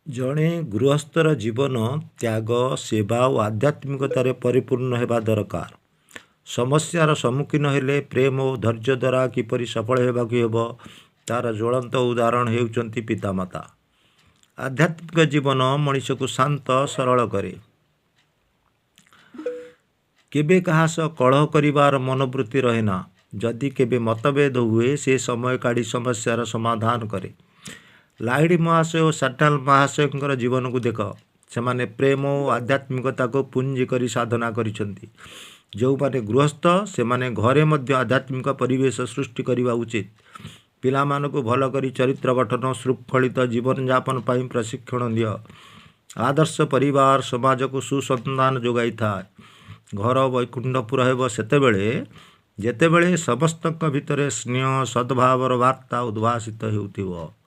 ଜଣେ ଗୃହସ୍ଥର ଜୀବନ ତ୍ୟାଗ, ସେବା ଓ ଆଧ୍ୟାତ୍ମିକତାରେ ପରିପୂର୍ଣ୍ଣ ହେବା ଦରକାର। ସମସ୍ୟାର ସମ୍ମୁଖୀନ ହେଲେ ପ୍ରେମ ଓ ଧୈର୍ଯ୍ୟ ଦ୍ୱାରା କିପରି ସଫଳ ହେବାକୁ ହେବ, ତାର ଜ୍ୱଳନ୍ତ ଉଦାହରଣ ହେଉଛନ୍ତି ପିତାମାତା। ଆଧ୍ୟାତ୍ମିକ ଜୀବନ ମଣିଷକୁ ଶାନ୍ତ, ସରଳ କରେ। କେବେ କାହା ସହ କଳହ କରିବାର ମନୋବୃତ୍ତି ରହେନା। ଯଦି କେବେ ମତଭେଦ ହୁଏ, ସେ ସମୟ କାଢ଼ି ସମସ୍ୟାର ସମାଧାନ କରେ। ଲାହିଡ଼ି ମହାଶୟ ଓ ସାଟାଲ ମହାଶୟଙ୍କର ଜୀବନକୁ ଦେଖ। ସେମାନେ ପ୍ରେମ ଓ ଆଧ୍ୟାତ୍ମିକତାକୁ ପୁଞ୍ଜି କରି ସାଧନା କରିଛନ୍ତି। ଯେଉଁମାନେ ଗୃହସ୍ଥ, ସେମାନେ ଘରେ ମଧ୍ୟ ଆଧ୍ୟାତ୍ମିକ ପରିବେଶ ସୃଷ୍ଟି କରିବା ଉଚିତ। ପିଲାମାନଙ୍କୁ ଭଲ କରି ଚରିତ୍ର ଗଠନ, ଶୃଙ୍ଖଳିତ ଜୀବନଯାପନ ପାଇଁ ପ୍ରଶିକ୍ଷଣ ଦିଅ। ଆଦର୍ଶ ପରିବାର ସମାଜକୁ ସୁସନ୍ତାନ ଯୋଗାଇଥାଏ। ଘର ବୈକୁଣ୍ଠପୁର ହେବ ସେତେବେଳେ ଯେତେବେଳେ ସମସ୍ତଙ୍କ ଭିତରେ ସ୍ନେହ, ସଦ୍ଭାବର ବାର୍ତ୍ତା ଉଦ୍ଭାସିତ ହେଉଥିବ।